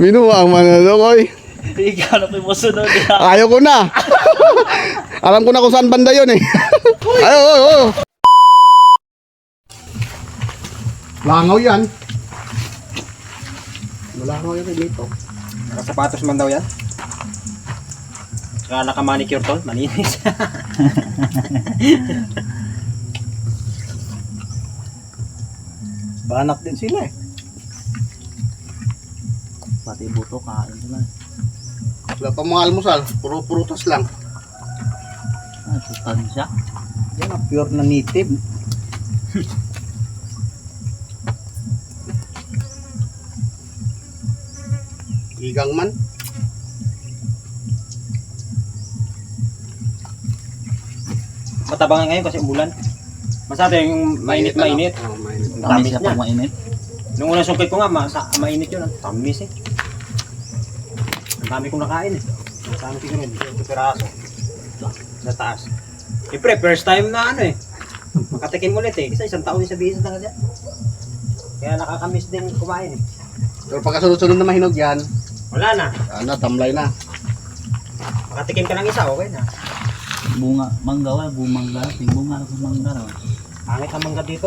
Binuwang manalo ko eh. Ikaw na po yung masunod. Ayaw ko na. Alam ko na kung saan banda yun eh. Ayaw. Langaw yan. Malangaw yan dito. Nakasapatos man daw yan. Saka naka-manicure tol, malinis. Banak din sila eh. Pati buto kain sila eh. Wala pa mga almusal. Puro prutas lang. Ah, sustansya. Yan ang pure na native. Igang man. Matabangan ngayon kasi umulan. Masada yung mainit-mainit. Oh, mainit. Tamis Tamis siya niya. pag mainit. Nung unang sungkit ko nga, mainit yun. Tamis eh. Ang dami kong nakain eh. Kasama siguro yun. 20 piraso. Sa taas. Siyempre, first time na ano eh. Makatikim ulit eh. Kasi isang taon yung sabihin sa tangal dyan. Kaya nakakamiss din kumain eh. Pero pagkasunod-sunod na mahinog yan, Wala na. tamlay na. Makatikim ka ng isa, okay na. Bunga, mangga wala, bumangga. Ting bunga sa mangga raw. Pangit ang mangga dito.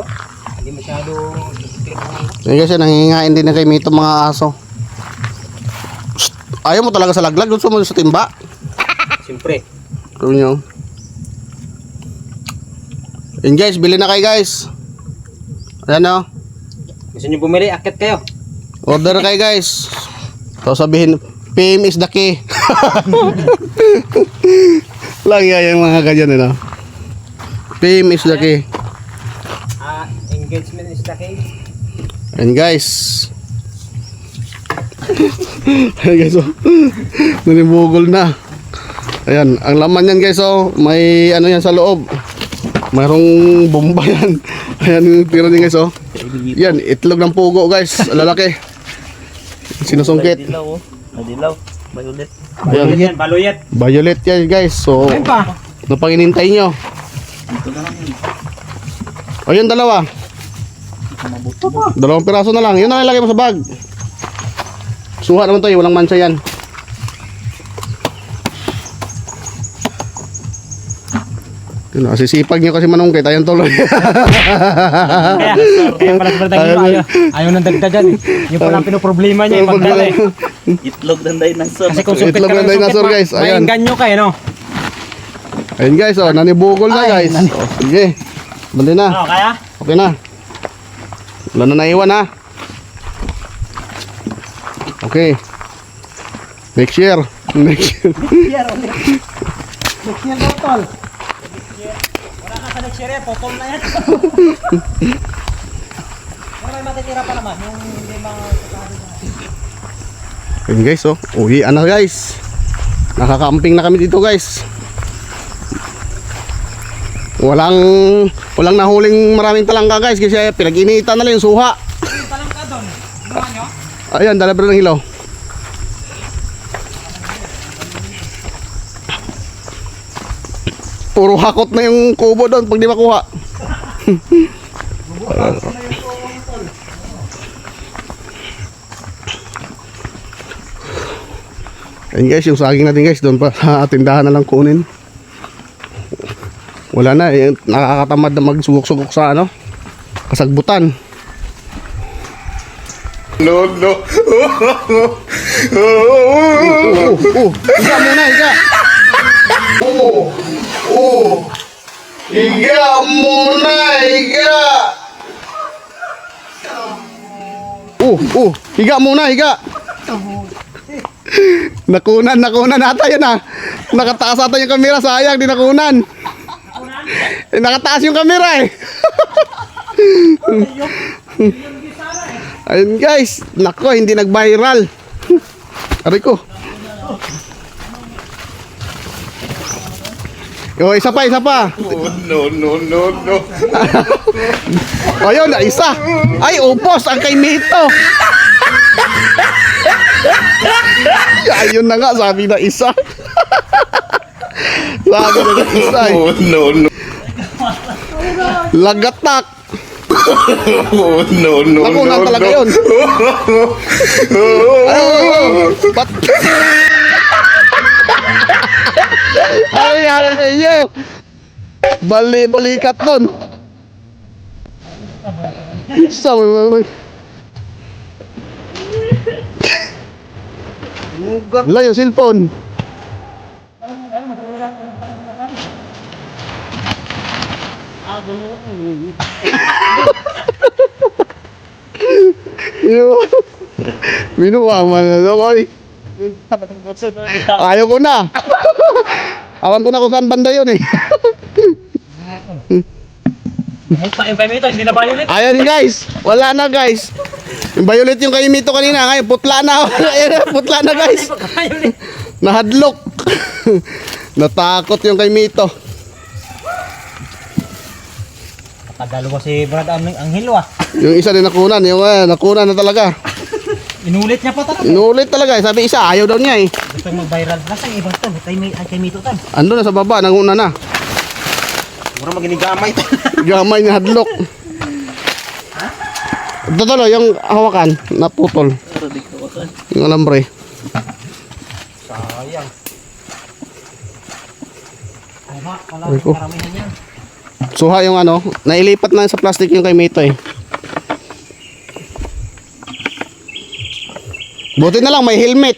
Hindi masyado isikip ang mangga. Yan kasi nangingain din na kay Mito mga aso. Psst, ayaw mo talaga sa laglag, gusto mo sa timba. Siyempre. Tuloy nyo. Yan guys, bili na kayo guys. Ayan o. Gusto nyo bumili, akit kayo. Order kayo guys. So sabihin, PM is the key. Lagi yung mga ganyan eh no. PM is the key. Engagement is the case. Ayan guys. Ayan guys oh. Nanibugol na. Ayan, ang laman yan guys oh. May ano yan sa loob. Mayroong bomba yan. Ayan yung tira niya guys oh. Yan, itlog ng pugo guys. Lalaki. Sinusungkit. Dilaw oh. Dilaw. Violet. Ayan. Baluyet. Violet yan guys. So, Ayun pa. ano pang inintay nyo? Ito na lang yun. Ayun, dalawa. Mabuto. Dalawang piraso na lang. Yun na ilagay mo sa bag. Suha naman to eh. Walang mansa yan. Yun, sisipag nyo kasi manungkit. Ayun tuloy. Kaya pala sa tayo ayaw nang dagdagan eh. Yung pala ang pinoproblema niya yung pagdala eh. Itlog ng dinosaur. Kasi kung sungkit Itlog ka ng ng dinosaur, sungkit, guys. Ayan. maingganyo kayo no? Ayun guys, oh, nanibugol na Ay, guys. Oh, sige. Bali na. Ano, kaya? Okay na. Wala na naiwan ha. Okay. Next year. Next year. Next year daw tol. Wala ka sa next year eh, potol na yan. Pero may matitira pa naman, yung hindi mga kasado na. Ayun guys, oh. Uwian na guys. Nakakamping na kami dito guys. Walang nahuling maraming talangka guys kasi pinag-initan na lang yung suha. Yung talangka doon, ginawa nyo? Ayan, dala pa ng hilaw. Puro hakot na yung kubo doon pag di makuha. Ayan guys, yung saging natin guys doon pa sa tindahan na lang kunin. Wala na, eh, nakakatamad na magsugok-sugok sa ano, kasagbutan. No. Higa muna, higa. Higa muna, higa. Higa muna, higa. Nakunan ata yan ah. Nakataas ata yung kamera, sayang, di nakunan. Nakataas yung kamera eh. Ayun guys, nako hindi nag-viral. Aray ko. Oh, isa pa. No. Ayun, isa. Ay, upos ang kay Mito. Ayun na nga, sabi na isa. Sabi na isa. No. Lagatak. Oh, no, no, Nakunan talaga yun. Ba't? Ay, ano sa inyo? Balikat nun. Sabi mo. Wala yung cellphone. Minuwaman na daw ko. Ayaw ko na. Awan ko na kung saan banda yun eh. Yung Mito, hindi na violet. Ayan guys, wala na guys. Yung violet yung kay Mito kanina, ngayon putla na. Ayan, putla na guys. Nahadlok. Natakot yung kay Mito. Kadalawa si Brad Anghel ah. Yung isa din nakunan, yung nakunan na talaga. Inulit niya pa talaga. Inulit talaga, sabi isa ayaw daw niya eh. Gusto mag-viral. Nasaan yung ibang to? Kay Mito tan. Ando na sa baba, nanguna na. Mura maginigamay. Gamay na hadlok. Totoo yung hawakan, naputol. Yung alambre. Sayang. Wala Ay, ko. karamihan yan. Suha yung ano, nailipat na sa plastic yung kay Mito eh. Buti na lang may helmet.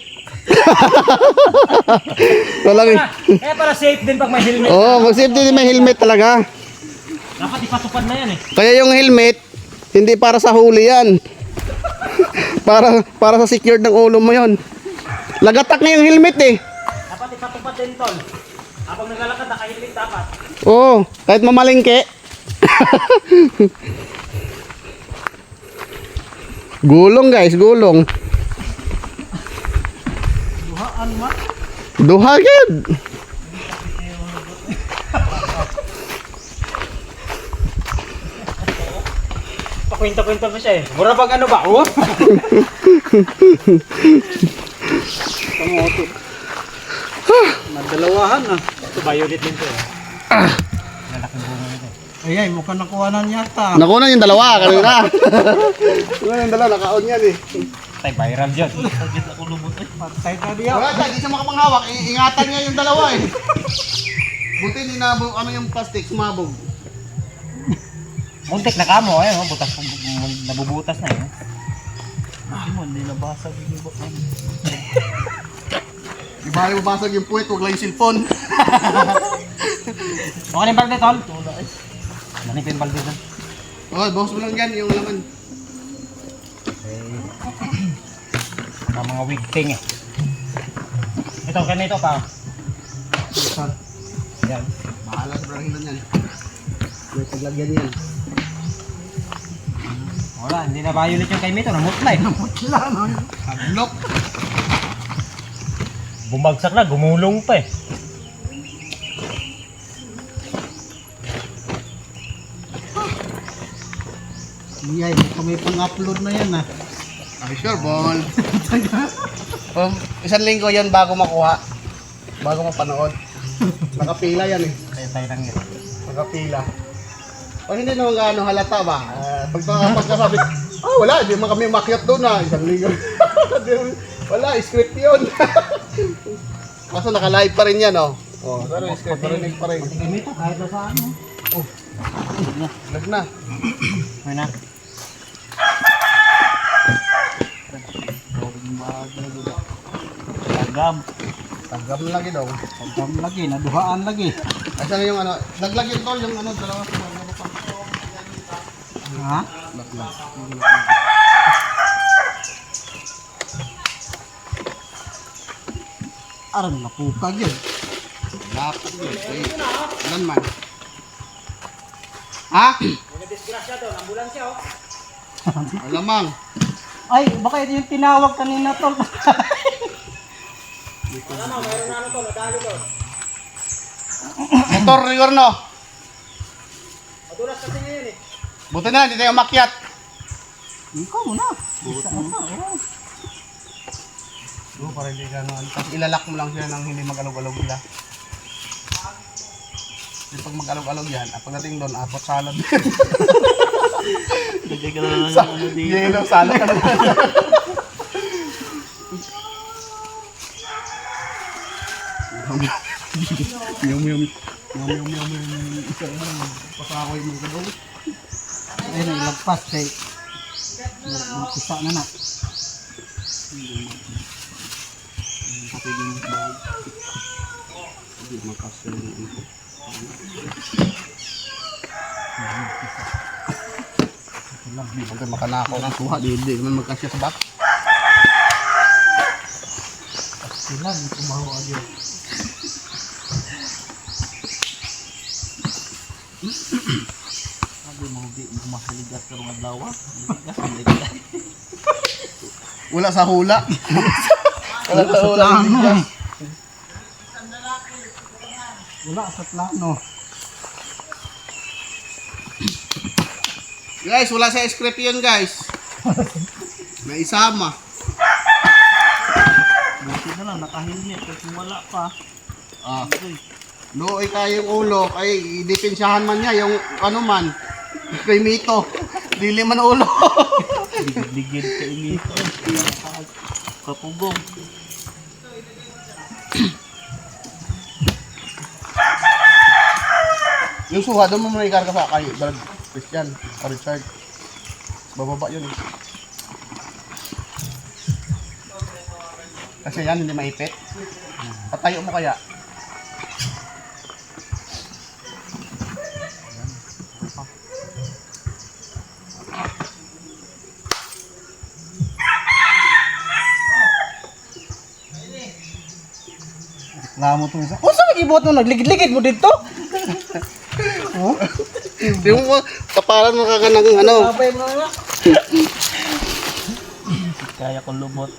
Walang Kaya para safe din pag may helmet. oh, mag-safety din may helmet talaga. Dapat ipatupad na yan eh. Kaya yung helmet, hindi para sa huli yan. para sa secured ng ulo mo yon. Lagatak na yung helmet eh. Dapat ipatupad din tol. Habang naglalakad naka-helmet dapat. Oo, kahit mamalingke. Gulong guys, gulong. Duha gid. Pakwenta-kwenta pa siya eh. Mura pag ano ba? Oh. Pangoto. Madalawahan ah. Ito violet din to eh. Lalaking bunga nito. Ay, mukhang nakuha na yata. Nakuha yung dalawa kanina. Nakuha yung dalawa, nakaon yan eh. Tay viral dyan. Patay ka diya. Wala tayo, di siya makapanghawak. Ingatan niya yung dalawa eh. Buti hindi na ano yung plastic, sumabog. Muntik na kamo eh. Butas, nabubutas na eh. Hindi nabasag yung iba. Di ba mabasag yung puwet, huwag lang yung cellphone. Okay na yung balde tol. Nanip yung balde dyan. Oh, boss mo lang yan, yung laman. Ang mga wigting eh. Ito, ganito pa. Yan. Bahala sa brahilan yan. May paglagyan yan. Wala, hindi na violet yung kay Mito. Namutla eh. Namutla no. Hadlok. Bumagsak na, gumulong pa eh. Iyay, mukhang may pang-upload na yan ah. Ay, sure, ball. Isang linggo yan bago makuha. Bago mapanood. Nakapila yan eh. Kaya tayo lang yun. Nakapila. O hindi naman gaano halata ba? Pagkasabi, wala, hindi man kami makyat doon na. Isang linggo. Wala, script yun. Kaso naka-live pa rin yan, oh. Oh, pero script, parinig pa rin. Kay Mito, kahit na saan mo. Lag na. May na. Tagam. Tagam na lagi daw. Tagam lagi, naduhaan lagi. Asan yung ano, laglag yun tol, yung ano, dalawa sa mga pa. Ha? Laglag. Aram na pupag yun. Lapag yun. Ilan man? Ha? May disgrasya doon, ambulansya oh. Alamang. Ay, baka ito yung tinawag kanina tol. Ano, mayroon na ano to, nadalo doon. Motor, rigor no. Madulas kasi ngayon eh. Buti na, hindi tayo makyat. Ikaw mo na. Isa na. Oh. Para hindi ka ano, tapos ilalak mo lang sila nang hindi mag-alog-alog nila. Pag mag-alog-alog yan, pagdating doon, apot salad. Lagay ka na lang ng ano dito. Yellow, sala ka naman. Pasakoy mo ka daw. Ayun, ilagpas kay kusa na na. Pagka makanakaw ng suha, hindi naman magkasya sa bak. Sila, kumaho agad. Sabi mo, di masaligas ka ng adlaw. Ligas. Wala sa hula. Wala sa hula. Wala sa plano. Guys, wala sa script yun guys. May isama. Buti na lang, nakahilmet. Kasi wala pa. Ah. Looy kayong ulo, ay idipensyahan man niya yung ano man. Kay Mito. Dili man ulo. Ligid ka inito. Kapugong. Yung suha, doon mo muna ikarga sa kay Brad Christian o Richard. Bababa yun eh. Kasi yan, hindi maipit. Patayo mo kaya. Reklamo to isa. Oh, saan ibuhat mo? Nagligid-ligid mo dito? Hindi mo kapalan mo ka ng ano. Sabay mo na. Kaya kong lumot.